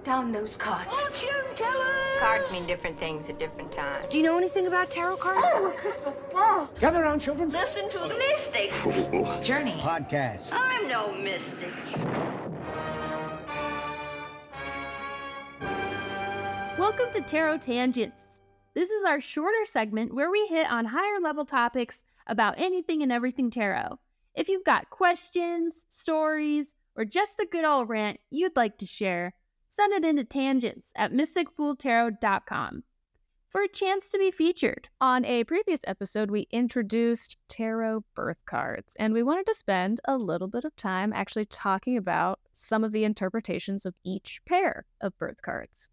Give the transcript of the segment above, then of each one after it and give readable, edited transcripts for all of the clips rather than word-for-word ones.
down those cards. Fortune teller! Cards mean different things at different times. Do you know anything about tarot cards? Oh, a crystal ball. Gather around, children. Listen to the mystic. Journey. Podcast. I'm no mystic. Welcome to Tarot Tangents. This is our shorter segment where we hit on higher level topics about anything and everything tarot. If you've got questions, stories, or just a good old rant you'd like to share, send it into tangents@mysticfooltarot.com for a chance to be featured. On a previous episode, we introduced tarot birth cards, and we wanted to spend a little bit of time actually talking about some of the interpretations of each pair of birth cards.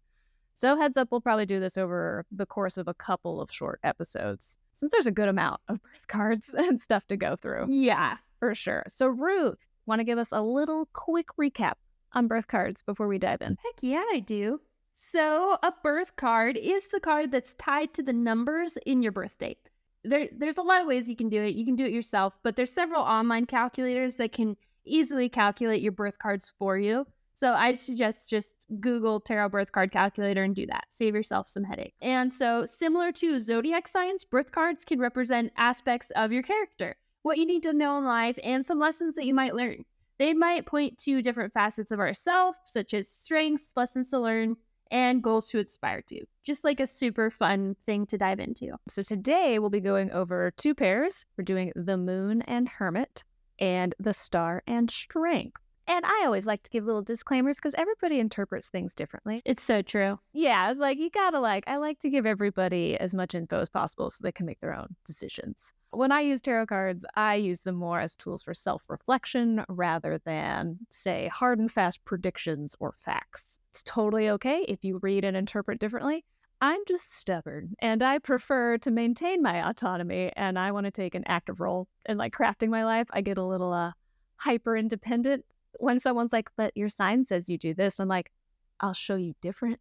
So heads up, we'll probably do this over the course of a couple of short episodes, since there's a good amount of birth cards and stuff to go through. Yeah, for sure. So Ruth, want to give us a little quick recap on birth cards before we dive in? Heck yeah, I do. So a birth card is the card that's tied to the numbers in your birth date. There's a lot of ways you can do it. You can do it yourself, but there's several online calculators that can easily calculate your birth cards for you. So I suggest just Google tarot birth card calculator and do that. Save yourself some headache. And so similar to zodiac signs, birth cards can represent aspects of your character, what you need to know in life, and some lessons that you might learn. They might point to different facets of ourselves, such as strengths, lessons to learn, and goals to aspire to. Just like a super fun thing to dive into. So today we'll be going over two pairs. We're doing the Moon and Hermit and the Star and Strength. And I always like to give little disclaimers because everybody interprets things differently. It's so true. Yeah, it's like, you gotta I like to give everybody as much info as possible so they can make their own decisions. When I use tarot cards, I use them more as tools for self-reflection rather than, say, hard and fast predictions or facts. It's totally okay if you read and interpret differently. I'm just stubborn, and I prefer to maintain my autonomy, and I want to take an active role in crafting my life. I get a little hyper-independent when someone's like, but your sign says you do this. I'm like, I'll show you different.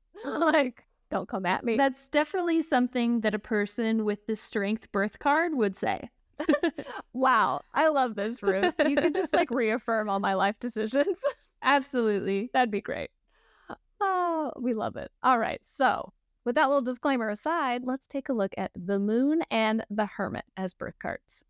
Don't come at me. That's definitely something that a person with the strength birth card would say. Wow. I love this, Ruth. You can just reaffirm all my life decisions. Absolutely. That'd be great. Oh, we love it. All right. So with that little disclaimer aside, let's take a look at the Moon and the Hermit as birth cards.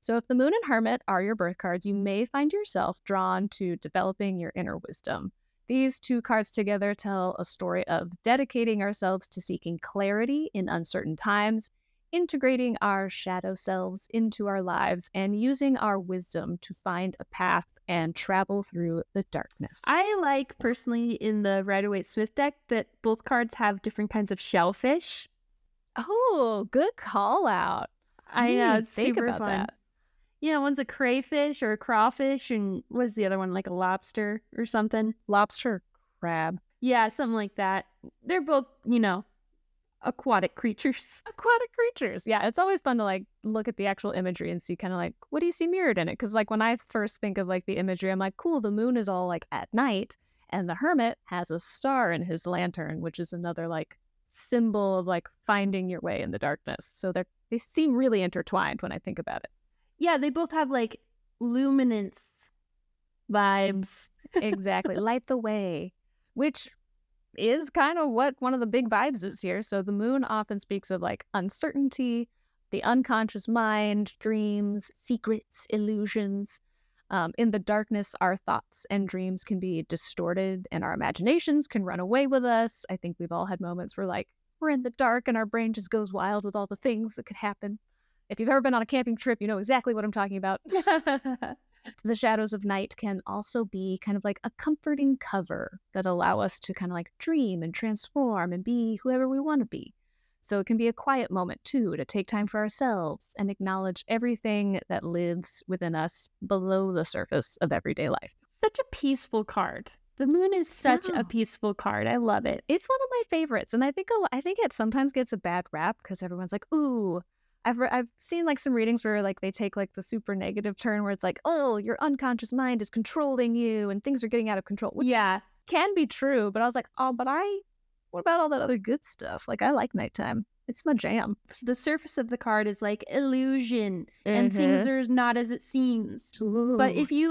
So if the Moon and Hermit are your birth cards, you may find yourself drawn to developing your inner wisdom. These two cards together tell a story of dedicating ourselves to seeking clarity in uncertain times, integrating our shadow selves into our lives, and using our wisdom to find a path and travel through the darkness. I like personally in the Rider-Waite-Smith deck that both cards have different kinds of shellfish. Oh, good call out. I know, it's think super about fun. that. You know, one's a crayfish or a crawfish, and what's the other one, like a lobster or something? Lobster, crab. Yeah, something like that. They're both, aquatic creatures. Aquatic creatures. Yeah, it's always fun to look at the actual imagery and see kind of what do you see mirrored in it? Because when I first think of the imagery, I'm like, cool, the moon is all at night, and the hermit has a star in his lantern, which is another symbol of finding your way in the darkness. So they seem really intertwined when I think about it. Yeah, they both have luminance vibes. Exactly. Light the way, which is kind of what one of the big vibes is here. So the moon often speaks of uncertainty, the unconscious mind, dreams, secrets, illusions. In the darkness, our thoughts and dreams can be distorted and our imaginations can run away with us. I think we've all had moments where we're in the dark and our brain just goes wild with all the things that could happen. If you've ever been on a camping trip, you know exactly what I'm talking about. The shadows of night can also be kind of a comforting cover that allow us to kind of dream and transform and be whoever we want to be. So it can be a quiet moment too, to take time for ourselves and acknowledge everything that lives within us below the surface of everyday life. Such a peaceful card. The moon is such a peaceful card. I love it. It's one of my favorites. And I think it sometimes gets a bad rap because everyone's like, ooh, I've seen some readings where they take the super negative turn where it's oh, your unconscious mind is controlling you and things are getting out of control, which can be true. But I was like, oh, but what about all that other good stuff? I like nighttime. It's my jam. The surface of the card is illusion and things are not as it seems. Ooh. But if you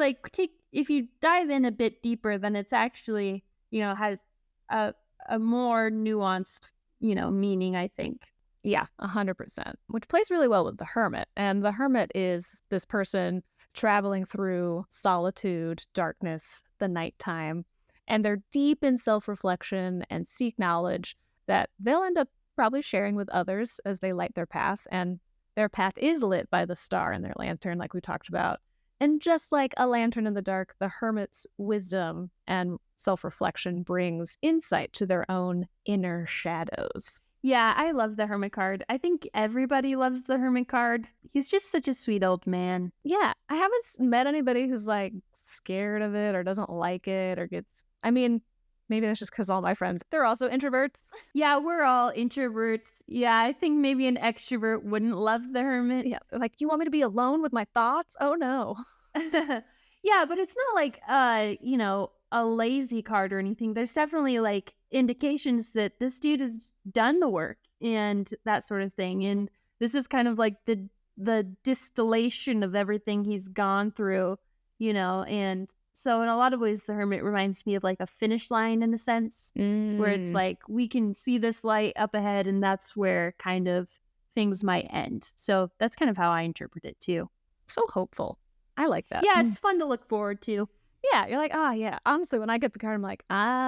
if you dive in a bit deeper, then it's actually, has a more nuanced, meaning, I think. Yeah, 100%, which plays really well with the Hermit. And the Hermit is this person traveling through solitude, darkness, the nighttime, and they're deep in self-reflection and seek knowledge that they'll end up probably sharing with others as they light their path. And their path is lit by the star in their lantern, like we talked about. And just like a lantern in the dark, the Hermit's wisdom and self-reflection brings insight to their own inner shadows. Yeah, I love the Hermit card. I think everybody loves the Hermit card. He's just such a sweet old man. Yeah, I haven't met anybody who's like scared of it or doesn't like it or gets. I mean, maybe that's just because all my friends, they're also introverts. Yeah, we're all introverts. Yeah, I think maybe an extrovert wouldn't love the Hermit. Yeah, like, you want me to be alone with my thoughts? Oh no. Yeah, but it's not like a lazy card or anything. There's definitely like indications that this dude has done the work and that sort of thing. And this is kind of like the distillation of everything he's gone through, and so in a lot of ways the Hermit reminds me of like a finish line in a sense, where it's like we can see this light up ahead and that's where kind of things might end. So that's kind of how I interpret it too. So hopeful. I like that. Yeah, it's fun to look forward to. Yeah, you're like, oh yeah. Honestly, when I get the card, I'm like,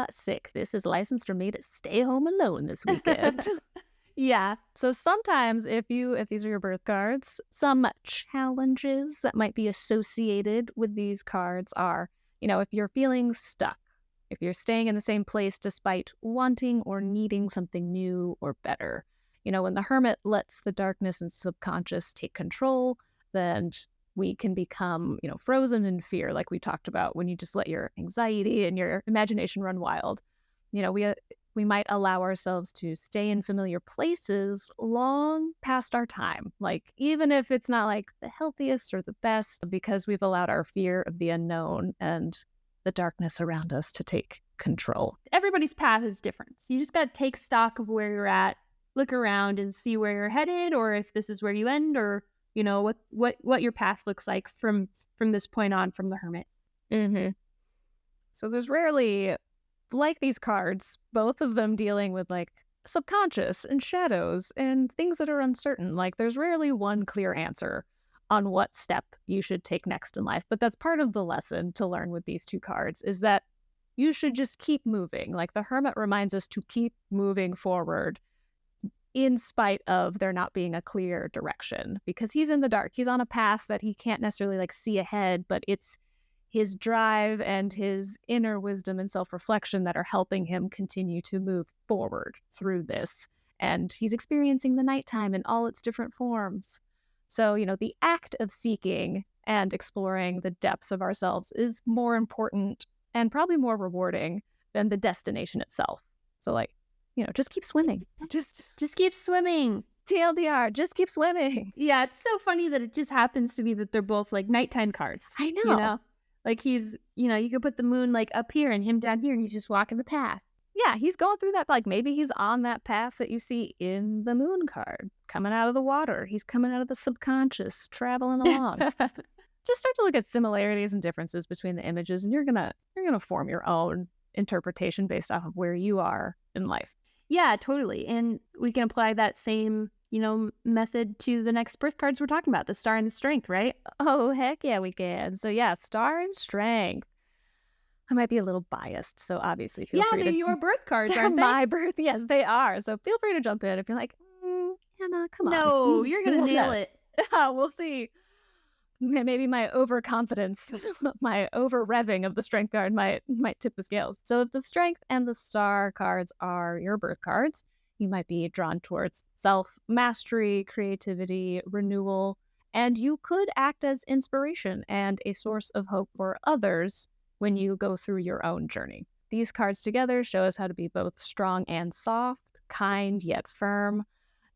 sick. This is license for me to stay home alone this weekend. Yeah. So sometimes if these are your birth cards, some challenges that might be associated with these cards are, if you're feeling stuck, if you're staying in the same place despite wanting or needing something new or better. When the Hermit lets the darkness and subconscious take control, then we can become, frozen in fear, like we talked about, when you just let your anxiety and your imagination run wild. We might allow ourselves to stay in familiar places long past our time, like even if it's not like the healthiest or the best, because we've allowed our fear of the unknown and the darkness around us to take control. Everybody's path is different. So you just got to take stock of where you're at, look around and see where you're headed, or if this is where you end, or what your path looks like from this point on from the Hermit. Mm-hmm. So there's rarely, like these cards, both of them dealing with like subconscious and shadows and things that are uncertain. Like there's rarely one clear answer on what step you should take next in life. But that's part of the lesson to learn with these two cards, is that you should just keep moving. Like the Hermit reminds us to keep moving forward in spite of there not being a clear direction, because he's in the dark. He's on a path that he can't necessarily like see ahead, but it's his drive and his inner wisdom and self-reflection that are helping him continue to move forward through this. And he's experiencing the nighttime in all its different forms. So, the act of seeking and exploring the depths of ourselves is more important and probably more rewarding than the destination itself. So like, just keep swimming. Just keep swimming. TLDR, just keep swimming. Yeah, it's so funny that it just happens to be that they're both like nighttime cards. I know. Like he's, you could put the moon like up here and him down here and he's just walking the path. Yeah, he's going through that, like maybe he's on that path that you see in the moon card, coming out of the water. He's coming out of the subconscious, traveling along. Just start to look at similarities and differences between the images, and you're gonna form your own interpretation based off of where you are in life. Yeah, totally. And we can apply that same, method to the next birth cards we're talking about, the Star and the Strength, right? Oh, heck yeah, we can. So yeah, Star and Strength. I might be a little biased, so obviously feel free to... they're your birth cards, aren't they? My birth, yes, they are. So feel free to jump in if you're like, Hannah, come on. No, you're going to nail it. We'll see. Maybe my overconfidence, my over-revving of the Strength card might tip the scales. So if the Strength and the Star cards are your birth cards, you might be drawn towards self-mastery, creativity, renewal, and you could act as inspiration and a source of hope for others when you go through your own journey. These cards together show us how to be both strong and soft, kind yet firm.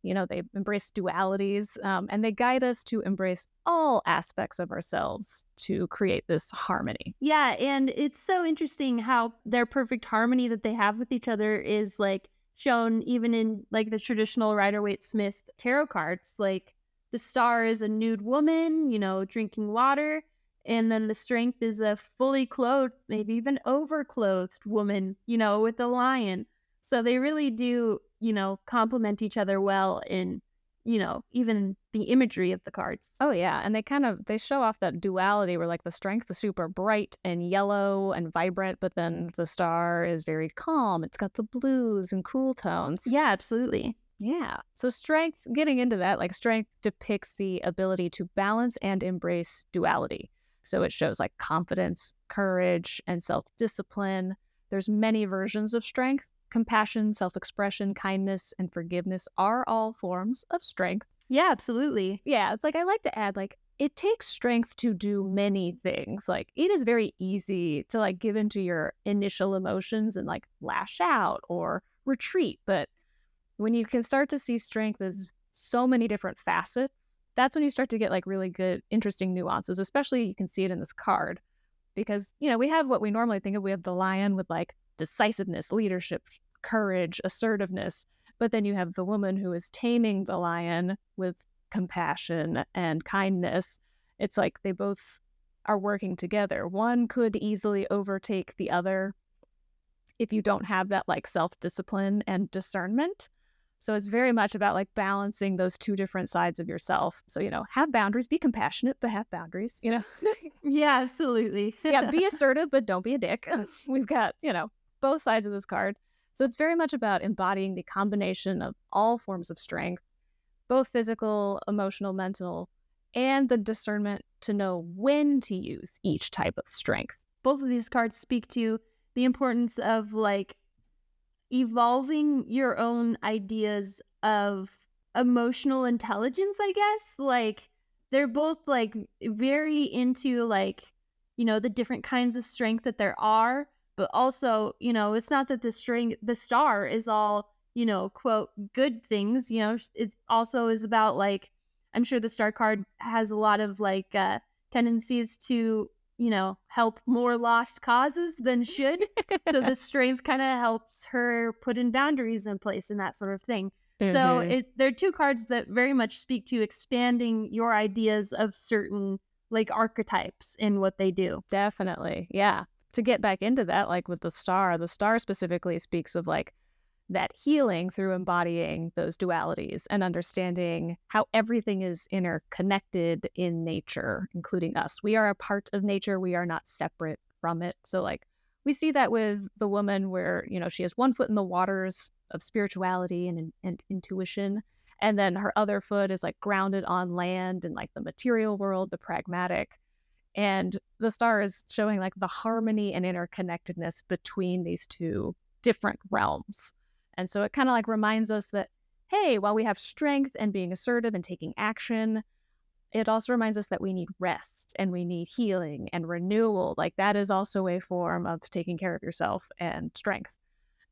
They embrace dualities, and they guide us to embrace all aspects of ourselves to create this harmony. Yeah, and it's so interesting how their perfect harmony that they have with each other is like shown even in like the traditional Rider-Waite-Smith tarot cards. Like the Star is a nude woman, drinking water, And then the strength is a fully clothed, maybe even overclothed woman, with the lion. So they really do, complement each other well in, even the imagery of the cards. Oh yeah, and they show off that duality where like the strength is super bright and yellow and vibrant, but then the star is very calm. It's got the blues and cool tones. Yeah, absolutely. Yeah. So strength, getting into that, like strength depicts the ability to balance and embrace duality. So it shows like confidence, courage, and self-discipline. There's many versions of strength. Compassion, self-expression, kindness, and forgiveness are all forms of strength. Yeah, absolutely. Yeah, it's like I like to add, like, it takes strength to do many things. Like, it is very easy to like give into your initial emotions and like lash out or retreat. But when you can start to see strength as so many different facets, that's when you start to get like really good, interesting nuances, especially you can see it in this card. Because, we have what we normally think of. We have the lion with like decisiveness, leadership, courage, assertiveness. But then you have the woman who is taming the lion with compassion and kindness. It's like they both are working together. One could easily overtake the other if you don't have that like self-discipline and discernment. So it's very much about like balancing those two different sides of yourself. So, have boundaries, be compassionate, but have boundaries, Yeah, absolutely. Yeah, be assertive, but don't be a dick. We've got, both sides of this card. So it's very much about embodying the combination of all forms of strength, both physical, emotional, mental, and the discernment to know when to use each type of strength. Both of these cards speak to the importance of like evolving your own ideas of emotional intelligence, I guess. Like they're both like very into like, the different kinds of strength that there are, but also, it's not that the star is all, quote, good things. It also is about like, I'm sure the star card has a lot of like tendencies to, help more lost causes than should. So the strength kind of helps her put in boundaries in place and that sort of thing. Mm-hmm. So there are two cards that very much speak to expanding your ideas of certain like archetypes in what they do. Definitely. Yeah. To get back into that, like with the star specifically speaks of like that healing through embodying those dualities and understanding how everything is interconnected in nature, including us. We are a part of nature. We are not separate from it. So like we see that with the woman where, she has one foot in the waters of spirituality and intuition. And then her other foot is like grounded on land and like the material world, the pragmatic. And the star is showing like the harmony and interconnectedness between these two different realms. And so it kind of like reminds us that, hey, while we have strength and being assertive and taking action, it also reminds us that we need rest and we need healing and renewal. Like that is also a form of taking care of yourself and strength.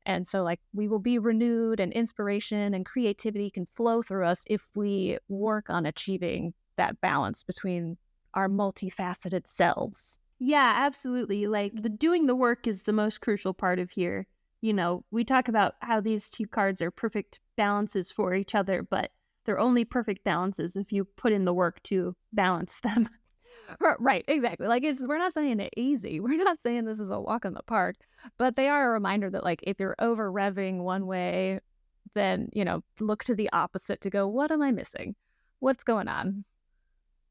And so like we will be renewed and inspiration and creativity can flow through us if we work on achieving that balance between our multifaceted selves. Yeah, absolutely. Like the doing the work is the most crucial part of here. We talk about how these two cards are perfect balances for each other, but they're only perfect balances if you put in the work to balance them. Right, exactly. Like we're not saying it easy. We're not saying this is a walk in the park, but they are a reminder that like if you're over revving one way, then, look to the opposite to go, what am I missing? What's going on?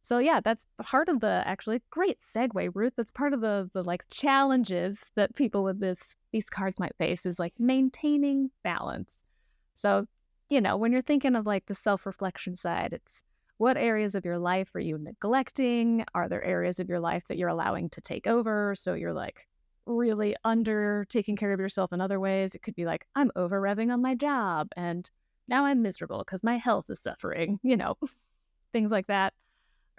So yeah, that's part of the actually great segue, Ruth. That's part of the like challenges that people with these cards might face is like maintaining balance. So, when you're thinking of like the self-reflection side, it's what areas of your life are you neglecting? Are there areas of your life that you're allowing to take over? So you're like really under taking care of yourself in other ways. It could be like, I'm over revving on my job and now I'm miserable because my health is suffering, things like that.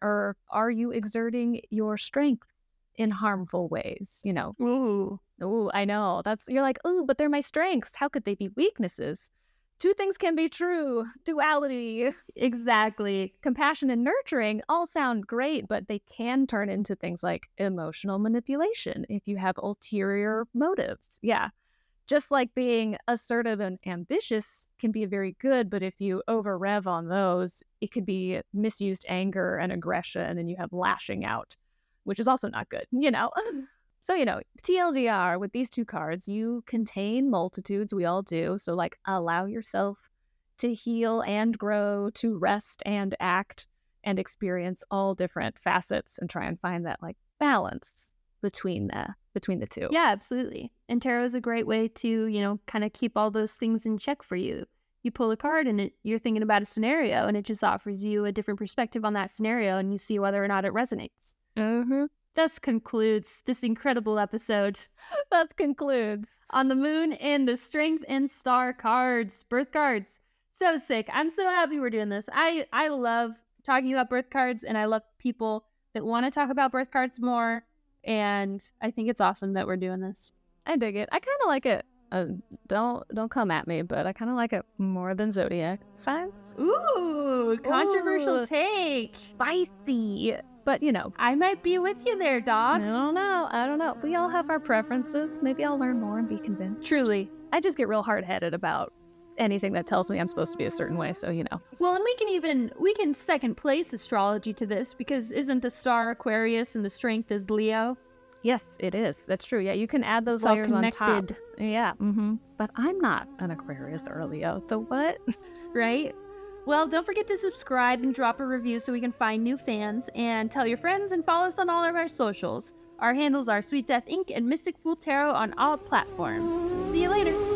Or are you exerting your strengths in harmful ways? Ooh, I know. You're like, ooh, but they're my strengths. How could they be weaknesses? Two things can be true. Duality. exactly. Compassion and nurturing all sound great, but they can turn into things like emotional manipulation if you have ulterior motives. Yeah. Just like being assertive and ambitious can be very good, but if you over rev on those, it could be misused anger and aggression and you have lashing out. which is also not good, So, TLDR, with these 2 cards, you contain multitudes. We all do. So, like, allow yourself to heal and grow, to rest and act and experience all different facets and try and find that, like, balance between the 2. Yeah, absolutely. And tarot is a great way to, kind of keep all those things in check for you. You pull a card and you're thinking about a scenario, and it just offers you a different perspective on that scenario, and you see whether or not it resonates. Mm-hmm. Thus concludes this incredible episode That concludes on the moon and the strength and star cards, birth cards. So sick. I'm so happy we're doing this. I love talking about birth cards, and I love people that want to talk about birth cards more. And I think it's awesome that we're doing this. I dig it. I kind of like it. Don't come at me, but I kind of like it more than zodiac signs. Ooh, controversial Ooh. take. Spicy. But, I might be with you there, I dog. don't know. We all have our preferences. Maybe I'll learn more and be convinced. Truly. I just get real hard-headed about anything that tells me I'm supposed to be a certain way, so Well, and we can second place astrology to this, because isn't the star Aquarius and the strength is Leo? Yes, it is. That's true. Yeah, you can add those It's all layers on top. connected. Yeah. Mm-hmm. But I'm not an Aquarius or a Leo, so what? Right? Well, don't forget to subscribe and drop a review so we can find new fans, and tell your friends and follow us on all of our socials. Our handles are Sweet Death Inc. and Mystic Fool Tarot on all platforms. See you later.